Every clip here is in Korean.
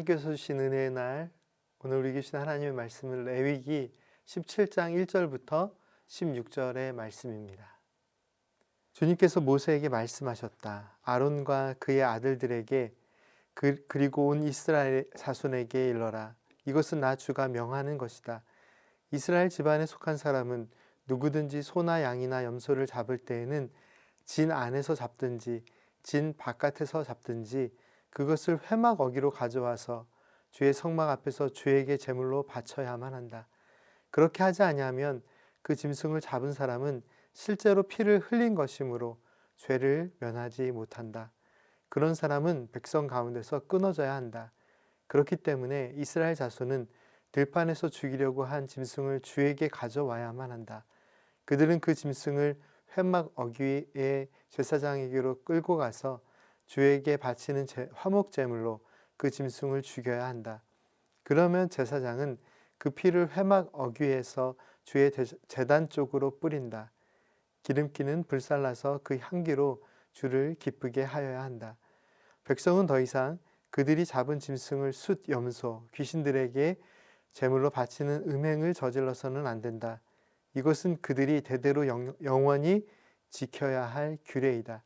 하나님께서 주신 은혜의 날, 오늘 우리에게 주신 하나님의 말씀은 레위기 17장 1절부터 16절의 말씀입니다. 주님께서 모세에게 말씀하셨다. 아론과 그의 아들들에게 그리고 온 이스라엘 자손에게 일러라. 이것은 나 주가 명하는 것이다. 이스라엘 집안에 속한 사람은 누구든지 소나 양이나 염소를 잡을 때에는 진 안에서 잡든지 진 바깥에서 잡든지 그것을 회막 어기로 가져와서 주의 성막 앞에서 주에게 제물로 바쳐야만 한다. 그렇게 하지 아니하면 그 짐승을 잡은 사람은 실제로 피를 흘린 것이므로 죄를 면하지 못한다. 그런 사람은 백성 가운데서 끊어져야 한다. 그렇기 때문에 이스라엘 자손은 들판에서 죽이려고 한 짐승을 주에게 가져와야만 한다. 그들은 그 짐승을 회막 어귀의 제사장에게로 끌고 가서 주에게 바치는 화목 제물로 그 짐승을 죽여야 한다. 그러면 제사장은 그 피를 회막 어귀에서 주의 제단 쪽으로 뿌린다. 기름기는 불살라서 그 향기로 주를 기쁘게 하여야 한다. 백성은 더 이상 그들이 잡은 짐승을 숫, 염소, 귀신들에게 제물로 바치는 음행을 저질러서는 안 된다. 이것은 그들이 대대로 영원히 지켜야 할 규례이다.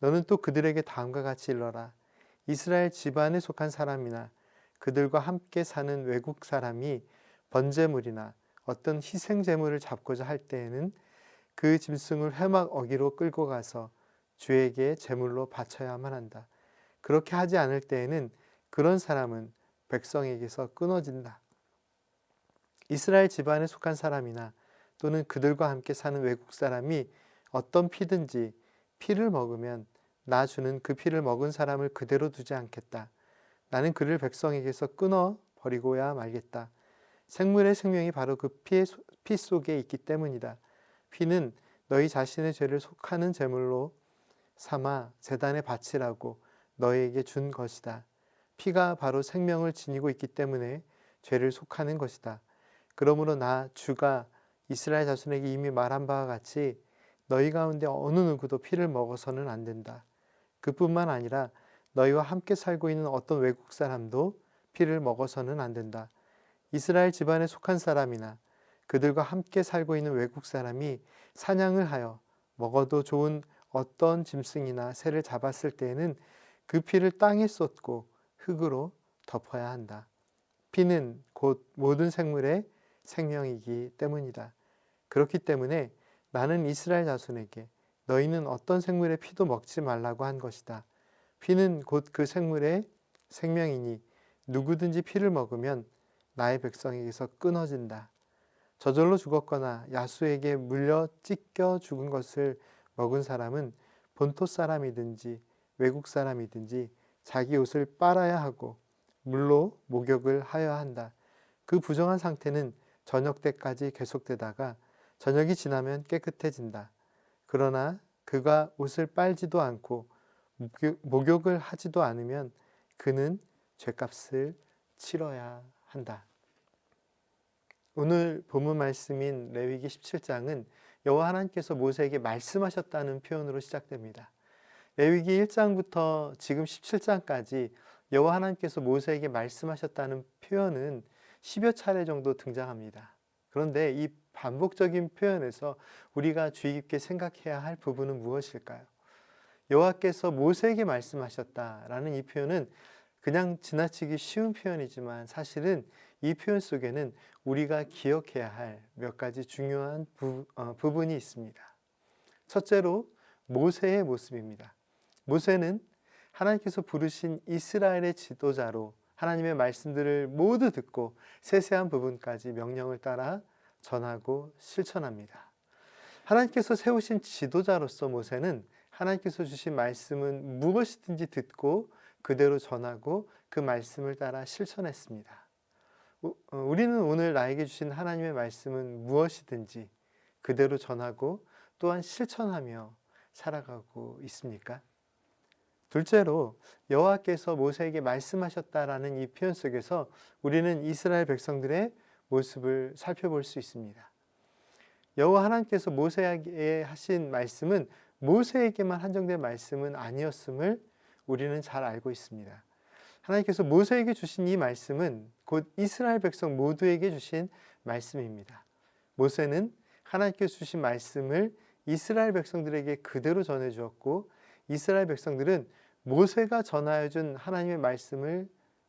너는 또 그들에게 다음과 같이 일러라. 이스라엘 집안에 속한 사람이나 그들과 함께 사는 외국 사람이 번제물이나 어떤 희생제물을 잡고자 할 때에는 그 짐승을 회막 어기로 끌고 가서 주에게 제물로 바쳐야만 한다. 그렇게 하지 않을 때에는 그런 사람은 백성에게서 끊어진다. 이스라엘 집안에 속한 사람이나 또는 그들과 함께 사는 외국 사람이 어떤 피든지 피를 먹으면 나 주는 그 피를 먹은 사람을 그대로 두지 않겠다. 나는 그를 백성에게서 끊어 버리고야 말겠다. 생물의 생명이 바로 그 피 속에 있기 때문이다. 피는 너희 자신의 죄를 속하는 제물로 삼아 제단에 바치라고 너희에게 준 것이다. 피가 바로 생명을 지니고 있기 때문에 죄를 속하는 것이다. 그러므로 나 주가 이스라엘 자손에게 이미 말한 바와 같이 너희 가운데 어느 누구도 피를 먹어서는 안 된다. 그뿐만 아니라 너희와 함께 살고 있는 어떤 외국 사람도 피를 먹어서는 안 된다. 이스라엘 집안에 속한 사람이나 그들과 함께 살고 있는 외국 사람이 사냥을 하여 먹어도 좋은 어떤 짐승이나 새를 잡았을 때에는 그 피를 땅에 쏟고 흙으로 덮어야 한다. 피는 곧 모든 생물의 생명이기 때문이다. 그렇기 때문에 나는 이스라엘 자손에게 너희는 어떤 생물의 피도 먹지 말라고 한 것이다. 피는 곧 그 생물의 생명이니 누구든지 피를 먹으면 나의 백성에게서 끊어진다. 저절로 죽었거나 야수에게 물려 찢겨 죽은 것을 먹은 사람은 본토 사람이든지 외국 사람이든지 자기 옷을 빨아야 하고 물로 목욕을 하여야 한다. 그 부정한 상태는 저녁 때까지 계속되다가 저녁이 지나면 깨끗해진다. 그러나 그가 옷을 빨지도 않고 목욕을 하지도 않으면 그는 죄값을 치러야 한다. 오늘 본문 말씀인 레위기 17장은 여호와 하나님께서 모세에게 말씀하셨다는 표현으로 시작됩니다. 레위기 1장부터 지금 17장까지 여호와 하나님께서 모세에게 말씀하셨다는 표현은 10여 차례 정도 등장합니다. 그런데 이 반복적인 표현에서 우리가 주의 깊게 생각해야 할 부분은 무엇일까요? 여호와께서 모세에게 말씀하셨다라는 이 표현은 그냥 지나치기 쉬운 표현이지만 사실은 이 표현 속에는 우리가 기억해야 할 몇 가지 중요한 부분이 있습니다. 첫째로 모세의 모습입니다. 모세는 하나님께서 부르신 이스라엘의 지도자로 하나님의 말씀들을 모두 듣고 세세한 부분까지 명령을 따라 전하고 실천합니다. 하나님께서 세우신 지도자로서 모세는 하나님께서 주신 말씀은 무엇이든지 듣고 그대로 전하고 그 말씀을 따라 실천했습니다. 우리는 오늘 나에게 주신 하나님의 말씀은 무엇이든지 그대로 전하고 또한 실천하며 살아가고 있습니까? 둘째로 여호와께서 모세에게 말씀하셨다라는 이 표현 속에서 우리는 이스라엘 백성들의 모습을 살펴볼 수 있습니다. 여호와 하나님께서 모세에게 하신 말씀은 모세에게만 한정된 말씀은 아니었음을 우리는 잘 알고 있습니다. 하나님께서 모세에게 주신 이 말씀은 곧 이스라엘 백성 모두에게 주신 말씀입니다. 모세는 하나님께서 주신 말씀을 이스라엘 백성들에게 그대로 전해 주었고, 이스라엘 백성들은 모세가 전하여 준 하나님의 말씀을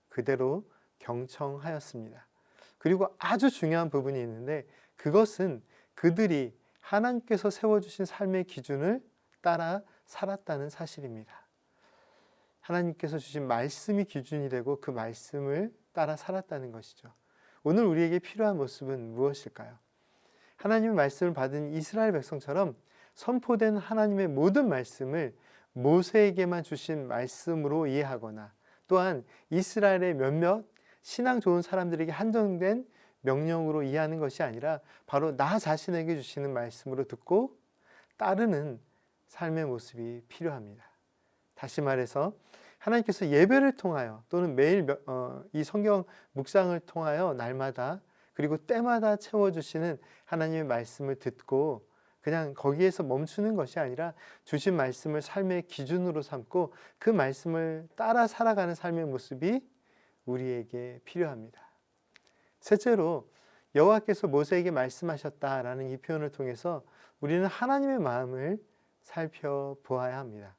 그대로 경청하였습니다. 그리고 아주 중요한 부분이 있는데, 그것은 그들이 하나님께서 세워주신 삶의 기준을 따라 살았다는 사실입니다. 하나님께서 주신 말씀이 기준이 되고 그 말씀을 따라 살았다는 것이죠. 오늘 우리에게 필요한 모습은 무엇일까요? 하나님의 말씀을 받은 이스라엘 백성처럼 선포된 하나님의 모든 말씀을 모세에게만 주신 말씀으로 이해하거나, 또한 이스라엘의 몇몇 신앙 좋은 사람들에게 한정된 명령으로 이해하는 것이 아니라 바로 나 자신에게 주시는 말씀으로 듣고 따르는 삶의 모습이 필요합니다. 다시 말해서 하나님께서 예배를 통하여 또는 매일 이 성경 묵상을 통하여 날마다 그리고 때마다 채워주시는 하나님의 말씀을 듣고 그냥 거기에서 멈추는 것이 아니라 주신 말씀을 삶의 기준으로 삼고 그 말씀을 따라 살아가는 삶의 모습이 우리에게 필요합니다. 셋째로, 여호와께서 모세에게 말씀하셨다라는 이 표현을 통해서 우리는 하나님의 마음을 살펴보아야 합니다.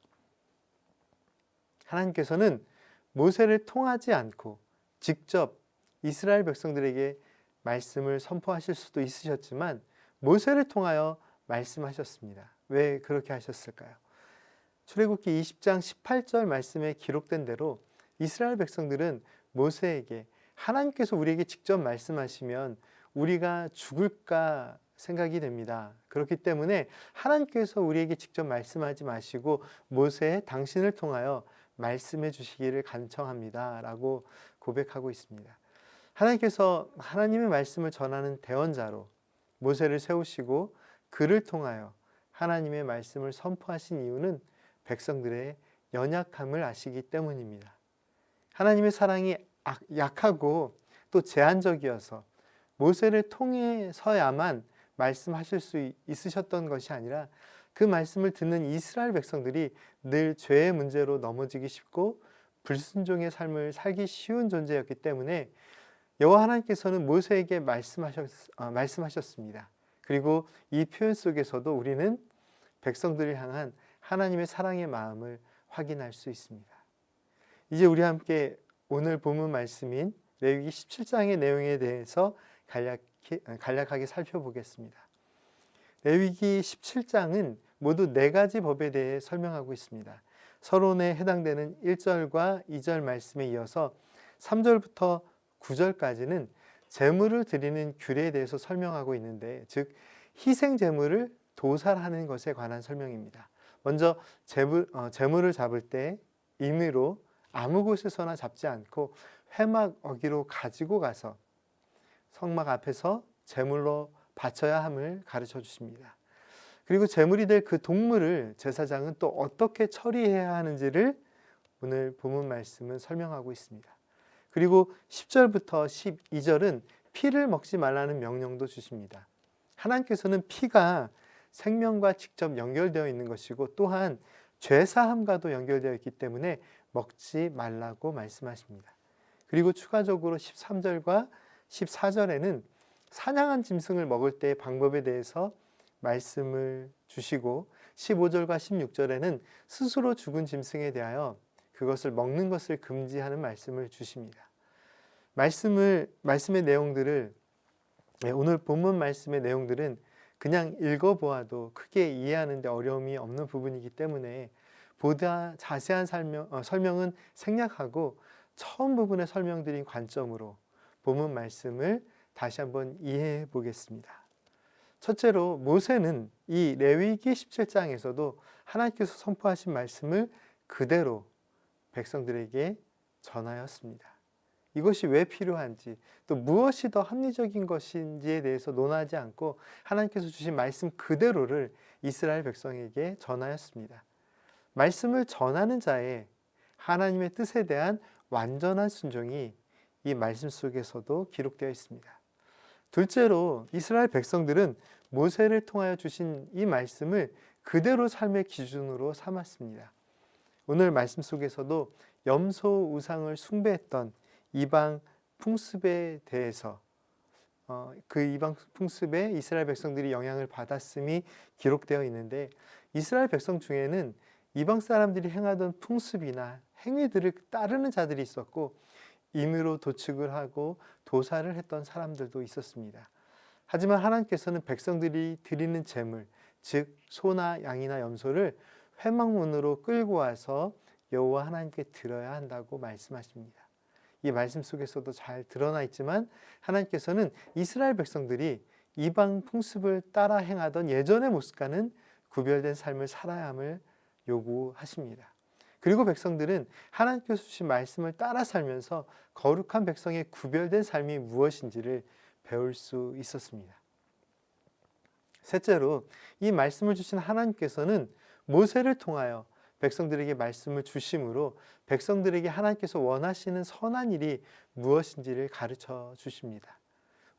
하나님께서는 모세를 통하지 않고 직접 이스라엘 백성들에게 말씀을 선포하실 수도 있으셨지만 모세를 통하여 말씀하셨습니다. 왜 그렇게 하셨을까요? 출애굽기 20장 18절 말씀에 기록된 대로 이스라엘 백성들은 모세에게 하나님께서 우리에게 직접 말씀하시면 우리가 죽을까 생각이 됩니다. 그렇기 때문에 하나님께서 우리에게 직접 말씀하지 마시고 모세 당신을 통하여 말씀해 주시기를 간청합니다 라고 고백하고 있습니다. 하나님께서 하나님의 말씀을 전하는 대언자로 모세를 세우시고 그를 통하여 하나님의 말씀을 선포하신 이유는 백성들의 연약함을 아시기 때문입니다. 하나님의 사랑이 약하고 또 제한적이어서 모세를 통해서야만 말씀하실 수 있으셨던 것이 아니라 그 말씀을 듣는 이스라엘 백성들이 늘 죄의 문제로 넘어지기 쉽고 불순종의 삶을 살기 쉬운 존재였기 때문에 여호와 하나님께서는 모세에게 말씀하셨습니다. 그리고 이 표현 속에서도 우리는 백성들을 향한 하나님의 사랑의 마음을 확인할 수 있습니다. 이제 우리 함께 오늘 본문 말씀인 레위기 17장의 내용에 대해서 간략하게 살펴보겠습니다. 레위기 17장은 모두 4가지 법에 대해 설명하고 있습니다. 서론에 해당되는 1절과 2절 말씀에 이어서 3절부터 9절까지는 제물을 드리는 규례에 대해서 설명하고 있는데, 즉 희생 제물을 도살하는 것에 관한 설명입니다. 먼저 제물을 잡을 때 임의로 아무 곳에서나 잡지 않고 회막 어기로 가지고 가서 성막 앞에서 제물로 바쳐야 함을 가르쳐 주십니다. 그리고 제물이 될 그 동물을 제사장은 또 어떻게 처리해야 하는지를 오늘 본문 말씀은 설명하고 있습니다. 그리고 10절부터 12절은 피를 먹지 말라는 명령도 주십니다. 하나님께서는 피가 생명과 직접 연결되어 있는 것이고 또한 죄사함과도 연결되어 있기 때문에 먹지 말라고 말씀하십니다. 그리고 추가적으로 13절과 14절에는 사냥한 짐승을 먹을 때의 방법에 대해서 말씀을 주시고 15절과 16절에는 스스로 죽은 짐승에 대하여 그것을 먹는 것을 금지하는 말씀을 주십니다. 말씀의 내용들을 오늘 본문 말씀의 내용들은 그냥 읽어보아도 크게 이해하는 데 어려움이 없는 부분이기 때문에 보다 자세한 설명은 생략하고 처음 부분에 설명드린 관점으로 본문 말씀을 다시 한번 이해해 보겠습니다. 첫째로 모세는 이 레위기 17장에서도 하나님께서 선포하신 말씀을 그대로 백성들에게 전하였습니다. 이것이 왜 필요한지 또 무엇이 더 합리적인 것인지에 대해서 논하지 않고 하나님께서 주신 말씀 그대로를 이스라엘 백성에게 전하였습니다. 말씀을 전하는 자의 하나님의 뜻에 대한 완전한 순종이 이 말씀 속에서도 기록되어 있습니다. 둘째로 이스라엘 백성들은 모세를 통하여 주신 이 말씀을 그대로 삶의 기준으로 삼았습니다. 오늘 말씀 속에서도 염소 우상을 숭배했던 이방 풍습에 대해서 그 이방 풍습에 이스라엘 백성들이 영향을 받았음이 기록되어 있는데, 이스라엘 백성 중에는 이방 사람들이 행하던 풍습이나 행위들을 따르는 자들이 있었고, 임의로 도축을 하고 도살을 했던 사람들도 있었습니다. 하지만 하나님께서는 백성들이 드리는 제물, 즉 소나 양이나 염소를 회막문으로 끌고 와서 여호와 하나님께 드려야 한다고 말씀하십니다. 이 말씀 속에서도 잘 드러나 있지만, 하나님께서는 이스라엘 백성들이 이방 풍습을 따라 행하던 예전의 모습과는 구별된 삶을 살아야 함을 요구하십니다. 그리고 백성들은 하나님께서 주신 말씀을 따라 살면서 거룩한 백성의 구별된 삶이 무엇인지를 배울 수 있었습니다. 셋째로, 이 말씀을 주신 하나님께서는 모세를 통하여 백성들에게 말씀을 주심으로 백성들에게 하나님께서 원하시는 선한 일이 무엇인지를 가르쳐 주십니다.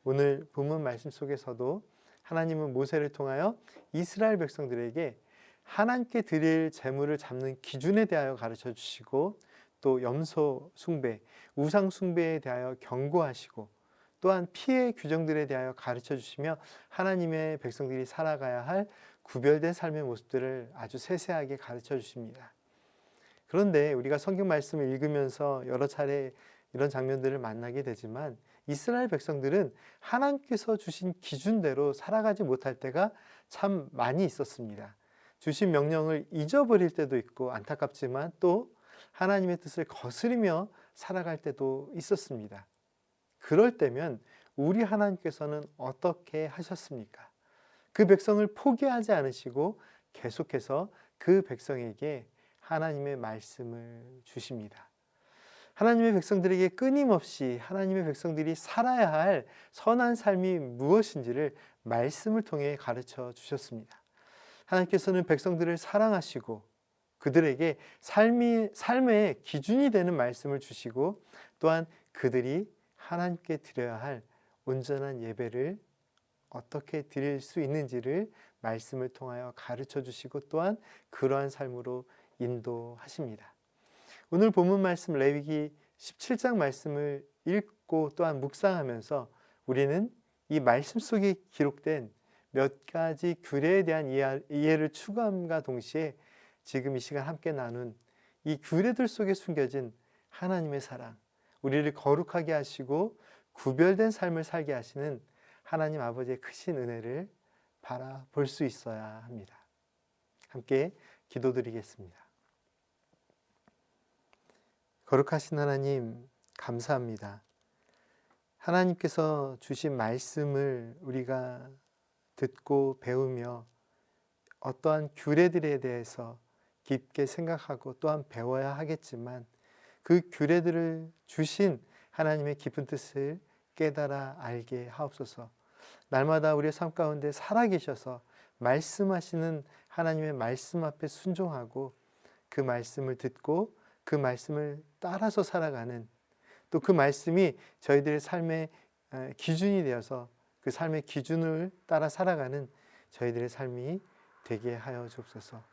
오늘 본문 말씀 속에서도 하나님은 모세를 통하여 이스라엘 백성들에게 하나님께 드릴 제물을 잡는 기준에 대하여 가르쳐 주시고, 또 염소 숭배, 우상 숭배에 대하여 경고하시고, 또한 피해 규정들에 대하여 가르쳐 주시며 하나님의 백성들이 살아가야 할 구별된 삶의 모습들을 아주 세세하게 가르쳐 주십니다. 그런데 우리가 성경 말씀을 읽으면서 여러 차례 이런 장면들을 만나게 되지만, 이스라엘 백성들은 하나님께서 주신 기준대로 살아가지 못할 때가 참 많이 있었습니다. 주신 명령을 잊어버릴 때도 있고, 안타깝지만 또 하나님의 뜻을 거스리며 살아갈 때도 있었습니다. 그럴 때면 우리 하나님께서는 어떻게 하셨습니까? 그 백성을 포기하지 않으시고 계속해서 그 백성에게 하나님의 말씀을 주십니다. 하나님의 백성들에게 끊임없이 하나님의 백성들이 살아야 할 선한 삶이 무엇인지를 말씀을 통해 가르쳐 주셨습니다. 하나님께서는 백성들을 사랑하시고 그들에게 삶의 기준이 되는 말씀을 주시고, 또한 그들이 하나님께 드려야 할 온전한 예배를 어떻게 드릴 수 있는지를 말씀을 통하여 가르쳐 주시고, 또한 그러한 삶으로 인도하십니다. 오늘 본문 말씀 레위기 17장 말씀을 읽고 또한 묵상하면서 우리는 이 말씀 속에 기록된 몇 가지 규례에 대한 이해를 추구함과 동시에 지금 이 시간 함께 나눈 이 규례들 속에 숨겨진 하나님의 사랑, 우리를 거룩하게 하시고 구별된 삶을 살게 하시는 하나님 아버지의 크신 은혜를 바라볼 수 있어야 합니다. 함께 기도드리겠습니다. 거룩하신 하나님, 감사합니다. 하나님께서 주신 말씀을 우리가 듣고 배우며 어떠한 규례들에 대해서 깊게 생각하고 또한 배워야 하겠지만, 그 규례들을 주신 하나님의 깊은 뜻을 깨달아 알게 하옵소서. 날마다 우리의 삶 가운데 살아계셔서 말씀하시는 하나님의 말씀 앞에 순종하고 그 말씀을 듣고 그 말씀을 따라서 살아가는, 또 그 말씀이 저희들의 삶의 기준이 되어서 그 삶의 기준을 따라 살아가는 저희들의 삶이 되게 하여 주옵소서.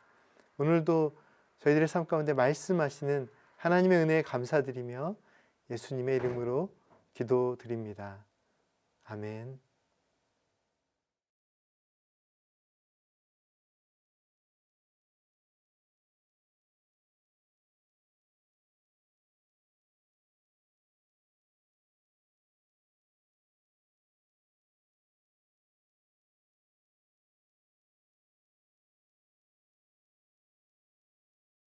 오늘도 저희들의 삶 가운데 말씀하시는 하나님의 은혜에 감사드리며 예수님의 이름으로 기도드립니다. 아멘.